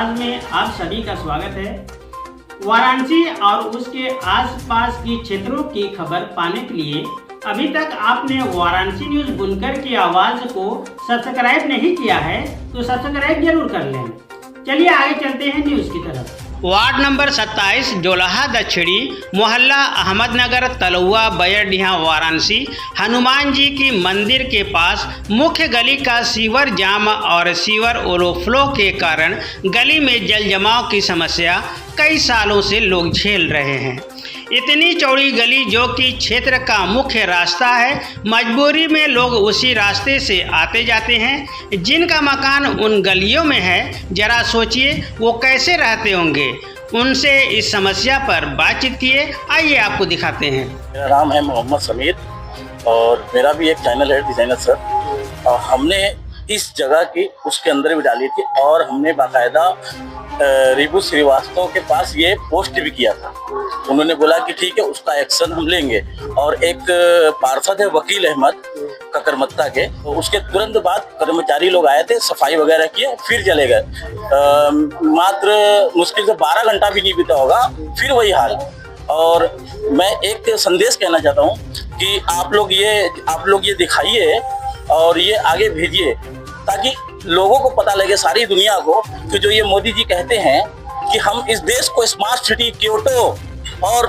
आवाज में आप सभी का स्वागत है। वाराणसी और उसके आसपास के क्षेत्रों की खबर पाने के लिए अभी तक आपने वाराणसी न्यूज बुनकर की आवाज को सब्सक्राइब नहीं किया है तो सब्सक्राइब जरूर कर लें। चलिए आगे चलते हैं न्यूज की तरफ। वार्ड नंबर 27 जोलाहा दक्षिणी मोहल्ला अहमदनगर तलुआ बैरडीहा वाराणसी हनुमान जी की मंदिर के पास मुख्य गली का सीवर जाम और सीवर ओवरफ्लो के कारण गली में जल जमाव की समस्या कई सालों से लोग झेल रहे हैं। इतनी चौड़ी गली जो कि क्षेत्र का मुख्य रास्ता है, मजबूरी में लोग उसी रास्ते से आते जाते हैं। जिनका मकान उन गलियों में है, जरा सोचिए वो कैसे रहते होंगे। उनसे इस समस्या पर बातचीत किए, आइए आपको दिखाते हैं। मेरा नाम है मोहम्मद समीर और मेरा भी एक चैनल है डिजाइनर सर। और हमने इस जगह की उसके अंदर भी डाली थी और हमने बाकायदा रिबू श्रीवास्तव के पास ये पोस्ट भी किया था। उन्होंने बोला कि ठीक है उसका एक्शन हम लेंगे। और एक पार्षद है वकील अहमद ककरमत्ता के, तो उसके तुरंत बाद कर्मचारी लोग आए थे, सफाई वगैरह किए, फिर चले गए। मात्र मुश्किल से 12 घंटा भी नहीं बीता होगा, फिर वही हाल। और मैं एक संदेश कहना चाहता हूँ कि आप लोग ये दिखाइए और ये आगे भेजिए ताकि लोगों को पता लगे, सारी दुनिया को, कि जो ये मोदी जी कहते हैं कि हम इस देश को स्मार्ट सिटी, क्योटो और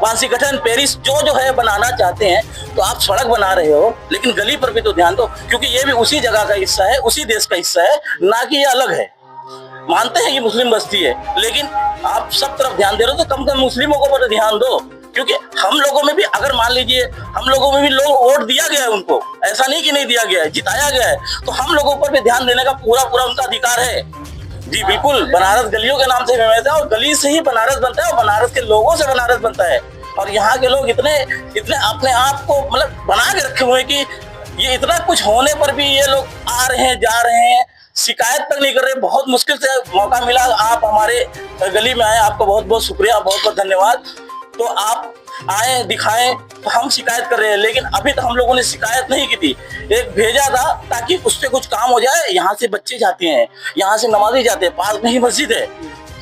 वाशिंगटन, पेरिस जो है बनाना चाहते हैं। तो आप सड़क बना रहे हो लेकिन गली पर भी तो ध्यान दो, क्योंकि ये भी उसी जगह का हिस्सा है, उसी देश का हिस्सा है, ना कि ये अलग है। मानते हैं कि मुस्लिम बस्ती है लेकिन आप सब तरफ ध्यान दे रहे हो, तो कम से कम मुस्लिमों को पर ध्यान दो। क्योंकि हम लोगों में भी, अगर मान लीजिए हम लोगों में भी लोग वोट दिया गया है उनको, ऐसा नहीं कि नहीं दिया गया है, जिताया गया है, तो हम लोगों पर भी ध्यान देने का पूरा उनका अधिकार है। जी बिल्कुल, बनारस गलियों के नाम से फेमस है और गली से ही बनारस बनता है और बनारस के लोगों से बनारस बनता है। और यहाँ के लोग इतने अपने आप को मतलब बना के रखे हुए कि ये इतना कुछ होने पर भी ये लोग आ रहे हैं, जा रहे हैं, शिकायत तक नहीं कर रहे। बहुत मुश्किल से मौका मिला, आप हमारे गली में आए, आपका बहुत बहुत शुक्रिया, बहुत बहुत धन्यवाद। तो आप आए, दिखाएं, तो हम शिकायत कर रहे हैं, लेकिन अभी तक हम लोगों ने शिकायत नहीं की थी। एक भेजा था ताकि उससे कुछ काम हो जाए। यहाँ से बच्चे जाते हैं, यहाँ से नमाजी जाते हैं, पास में ही मस्जिद है,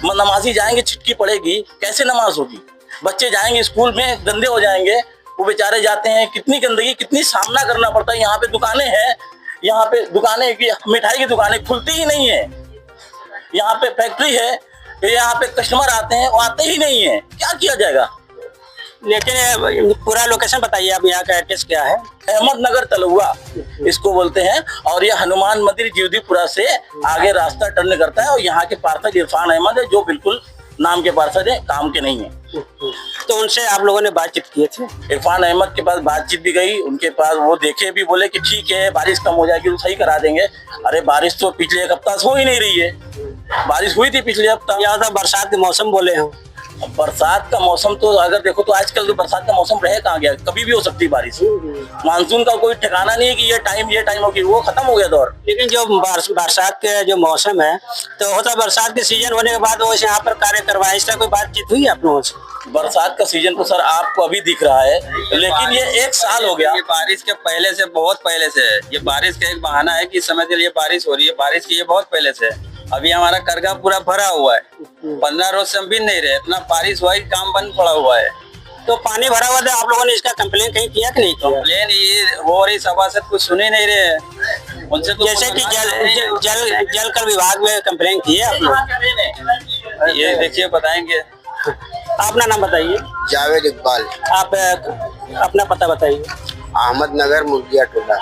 नमाजी जाएंगे, छिटकी पड़ेगी, कैसे नमाज होगी। बच्चे जाएंगे स्कूल में, गंदे हो जाएंगे, वो बेचारे जाते हैं, कितनी गंदगी, कितनी सामना करना पड़ता है। यहाँ पे दुकानें हैं, यहाँ पे दुकानें की मिठाई की दुकानें खुलती ही नहीं है, यहाँ पे फैक्ट्री है, यहाँ पे कस्टमर आते हैं, वो आते ही नहीं है, क्या किया जाएगा। लेकिन पूरा लोकेशन बताइए आप, यहाँ का एड्रेस क्या है? अहमदनगर तलुआ इसको बोलते हैं और ये हनुमान मंदिर जीवदीपुरा से आगे रास्ता टर्न करता है। और यहाँ के पार्षद इरफान अहमद है, जो बिल्कुल नाम के पार्षद है, काम के नहीं है। तो उनसे आप लोगों ने बातचीत की थी? इरफान अहमद के पास बातचीत भी गई, उनके पास वो देखे भी, बोले कि ठीक है बारिश कम हो जाएगी तो सही करा देंगे। अरे बारिश तो पिछले एक हफ्ता से हो ही नहीं रही है। बारिश हुई थी पिछले हफ्ता, यहाँ तो बरसात के मौसम बोले हो। बरसात का मौसम तो अगर देखो तो आजकल तो बरसात का मौसम रह कहाँ गया, कभी भी हो सकती है बारिश। मानसून का कोई ठिकाना नहीं है कि ये टाइम होगी, वो खत्म हो गया दौर। लेकिन जो बरसात के जो मौसम है, तो होता बरसात के सीजन होने के बाद वो यहाँ पर कार्य करवाए, इसका कोई बातचीत हुई आप लोगों से? बरसात का सीजन तो सर आपको अभी दिख रहा है, लेकिन ये 1 साल हो गया। ये बारिश के पहले से, बहुत पहले से है। ये बारिश का एक बहाना है कि समय के लिए बारिश हो रही है, बारिश की ये बहुत पहले से है। अभी हमारा करगा पूरा भरा हुआ है, 15 रोज से हम भी नहीं रहे, इतना बारिश हुआ, काम बंद पड़ा हुआ है। तो पानी भरा हुआ था, आप लोगों ने इसका कंप्लेन कहीं किया कि नहीं किया? कंप्लेन ये हो रही, सभासद कुछ सुन ही नहीं रहे हैं उनसे। तो जैसे कि जल कर विभाग में कंप्लेन की है आप लोग? ये देखिए बताएंगे। अपना नाम बताइए। जावेद इकबाल। आप अपना पता बताइए। अहमदनगर मुर्गिया टोला।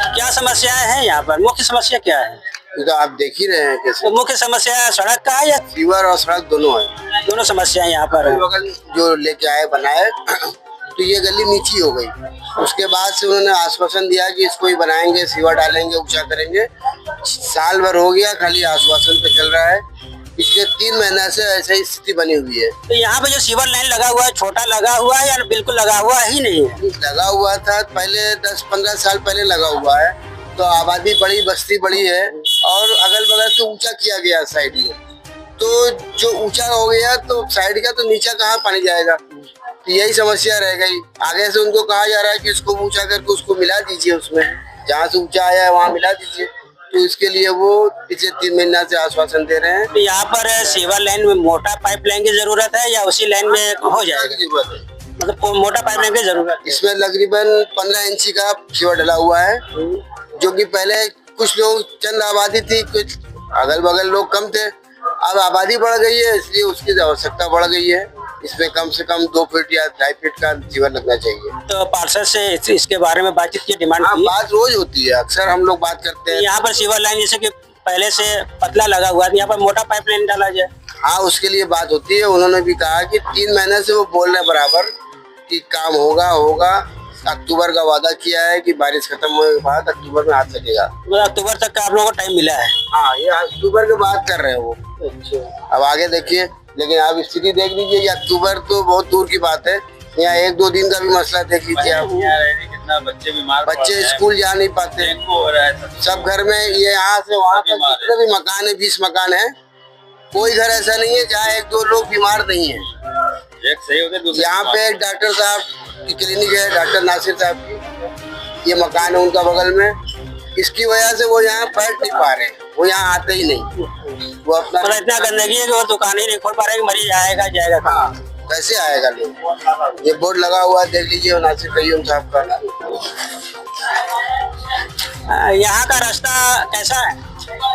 क्या समस्याएं हैं यहाँ पर? मुख्य समस्या क्या है? तो आप देख ही रहे हैं कैसे। तो मुख्य समस्या सड़क का है या सीवर और सड़क दोनों है? दोनों समस्याएं यहाँ पर है। बगल जो लेके आए बनाए तो ये गली नीची हो गई। उसके बाद से उन्होंने आश्वासन दिया कि इसको ही बनाएंगे, सीवर डालेंगे, ऊंचा करेंगे। साल भर हो गया, खाली आश्वासन पे चल रहा है। पिछले 3 महीना से ऐसी ही स्थिति बनी हुई है। तो यहाँ पे जो सीवर लाइन लगा हुआ है, छोटा लगा हुआ है या बिल्कुल लगा हुआ ही नहीं है? लगा हुआ था पहले, 10-15 साल पहले लगा हुआ है। तो आबादी बड़ी, बस्ती बड़ी है और अगल बगल से ऊंचा किया गया साइड में। तो जो ऊंचा हो गया तो साइड का, तो नीचे कहाँ पानी जाएगा। तो यही समस्या रह गई। आगे से उनको कहा जा रहा है कि इसको ऊंचा करके उसको मिला दीजिए, उसमें जहाँ से ऊंचा आया है वहाँ मिला दीजिए। तो इसके लिए वो पिछले 3 महीना से आश्वासन दे रहे हैं। तो यहाँ पर सीवर लाइन में मोटा पाइप लाइन की जरूरत है या उसी लाइन में हो जाएगा? मतलब मोटा पाइप लाइन की जरूरत है। इसमें तकरीबन 15 इंची का सीवर डला हुआ है, जो कि पहले कुछ लोग चंद आबादी थी, कुछ अगल बगल लोग कम थे। अब आबादी बढ़ गई है, इसलिए उसकी आवश्यकता बढ़ गई है। इसमें कम से कम 2 फीट या 2.5 फीट का सीवर लगना चाहिए। तो पार्षद से इसके बारे में बातचीत की, डिमांड की? बात रोज होती है, अक्सर हम लोग बात करते हैं। यहाँ पर सीवर लाइन जैसे कि पहले से पतला लगा हुआ है, यहाँ पर मोटा पाइप लाइन डाला जाए। हाँ, उसके लिए बात होती है। उन्होंने भी कहा कि 3 महीने से वो बोल रहे हैं बराबर कि काम होगा। अक्टूबर का वादा किया है कि बारिश खत्म होने के बाद अक्टूबर में आ सकेगा। मतलब अक्टूबर तक का आप लोगों को टाइम मिला है? हाँ, ये अक्टूबर की बात कर रहे हैं वो। अब आगे देखिए, लेकिन आप स्थिति देख लीजिए, ये अक्टूबर तो बहुत दूर की बात है। यहाँ 1-2 दिन का भी मसला देख लीजिए आप। कितना बच्चे बीमार, बच्चे स्कूल जा नहीं पाते, सब घर में ये यहाँ से वहाँ तक जितने भी मकान है, 20 मकान है, कोई घर ऐसा नहीं है जहाँ 1-2 लोग बीमार नहीं है। एक सही होते यहाँ पे एक डॉक्टर साहब की क्लिनिक है, डॉक्टर नासिर साहब की, ये मकान है उनका बगल में। इसकी वजह से वो यहाँ बैठ नहीं पा रहे, वो यहाँ आते ही नहीं। वो अपना मतलब इतना गंदगी है कि वो दुकान ही नहीं खोल पा रहे, मरीज आएगा जाएगा। हाँ, कैसे आएगा लोग? ये बोर्ड लगा हुआ है, देख लीजिए, नासिर कयूम साहब का। यहाँ का रास्ता कैसा है?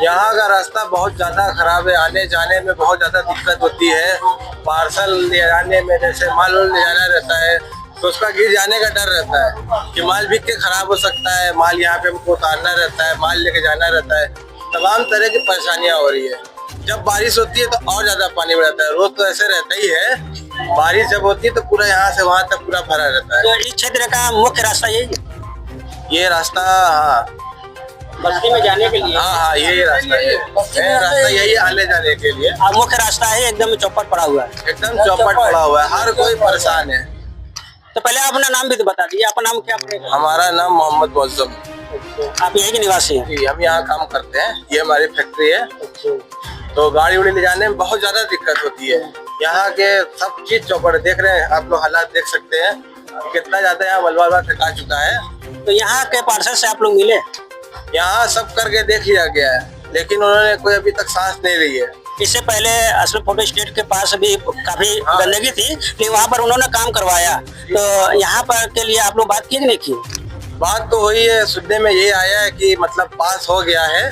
यहाँ का रास्ता बहुत ज्यादा खराब है, आने जाने में बहुत ज्यादा दिक्कत होती है। पार्सल ले जाने में, जैसे माल ले जाना रहता है तो उसका गिर जाने का डर रहता है कि माल बिक के खराब हो सकता है। माल यहाँ पे हमको उतारना रहता है, माल लेके जाना रहता है, तमाम तरह की परेशानियाँ हो रही है। जब बारिश होती है तो और ज्यादा पानी बढ़ता है, रोज तो ऐसे रहता ही है। बारिश जब होती है तो पूरा यहाँ से वहाँ तक पूरा भरा रहता है। तो इस क्षेत्र का मुख्य रास्ता यही है? ये रास्ता, हाँ, बस्ती में जाने के लिए? हाँ, ये रास्ता है, रास्ता यही आने जाने के लिए। अब मुख्य रास्ता है, एकदम चौपट पड़ा हुआ है। एकदम चौपट पड़ा हुआ है, हर कोई परेशान है। तो पहले अपना नाम भी तो बता दीजिए, आपका नाम क्या पड़ेगा? हमारा नाम मोहम्मद मौजम। आप यही के निवासी हैं? जी, हम यहाँ काम करते हैं, ये हमारी फैक्ट्री है। तो गाड़ी उड़ी ले जाने में बहुत ज्यादा दिक्कत होती है। यहाँ के सब चीज चौपट, देख रहे हैं आप लोग, हालात देख सकते हैं कितना ज्यादा यहाँ मलबा फेंका चुका है। तो यहाँ के पार्षद से आप लोग मिले? यहाँ सब करके देख लिया गया है, लेकिन उन्होंने कोई अभी तक सांस नहीं ली है। इससे पहले असम फोटो स्टेट के पास भी काफी गंदगी थी, लेकिन वहाँ पर उन्होंने काम करवाया। तो यहाँ पर के लिए आप लोग बात की नहीं की? बात तो हुई है, सुनने में ये आया है कि मतलब पास हो गया है,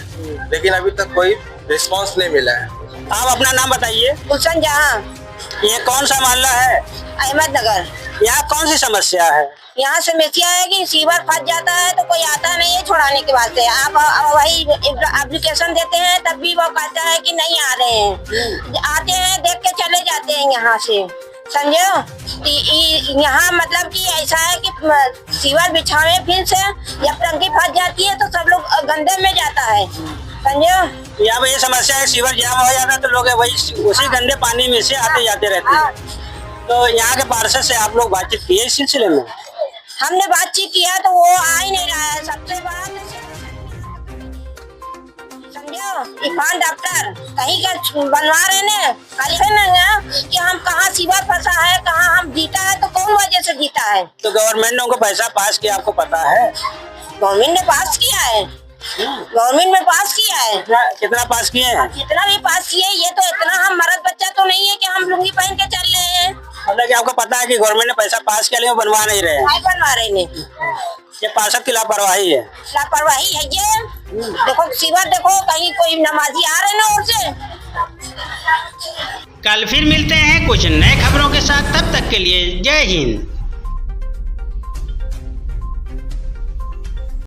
लेकिन अभी तक कोई रिस्पांस नहीं मिला है। आप अपना नाम बताइए। गुलशन जहाँ। ये कौन सा मोहल्ला है? अहमदनगर। यहाँ कौन सी समस्या है? यहाँ समस्या है कि सीवर फंस जाता है तो कोई आता नहीं है छुड़ाने के वास्ते। आप वही एप्लीकेशन देते हैं तब भी वो कहता है कि नहीं आ रहे हैं। आते हैं, देख के चले जाते हैं यहाँ से, समझो। यहाँ मतलब कि ऐसा है कि सीवर बिछावे फिर से जब टंकी फंस जाती है तो सब लोग गंदे में जाता है, समझो। यहाँ पे ये समस्या है, सीवर जाम हो जाता है तो लोग वही उसी गंदे पानी में से आते जाते रहते हैं। तो यहाँ के पार्षद से आप लोग बातचीत किए इस सिलसिले में? हमने बातचीत किया तो वो आ ही नहीं रहा है। सबसे बात समझो, इरफान डॉक्टर कहीं का बनवा रहे ने, खाली है ना कि हम कहाँ सीवर फंसा है, कहाँ हम जीता है, तो कौन वजह से जीता है। तो गवर्नमेंट ने उनको पैसा पास किया, आपको पता है? गवर्नमेंट ने पास किया है, गवर्नमेंट में पास किया है। कितना पास किए हैं? कितना भी पास किए, ये तो इतना हम मर्द बच्चा तो नहीं है कि हम लुंगी पहन के चल रहे हैं। मतलब कि आपको पता है कि गवर्नमेंट ने पैसा पास किया, लेकिन बनवा नहीं रहे हैं? नहीं बनवा रहे ने। ये पार्षद की लापरवाही है। लापरवाही है ये। देखो सीवर, देखो कहीं कोई नमाजी आ रहे ना और से। कल फिर मिलते हैं कुछ नए खबरों के साथ, तब तक के लिए जय हिंद।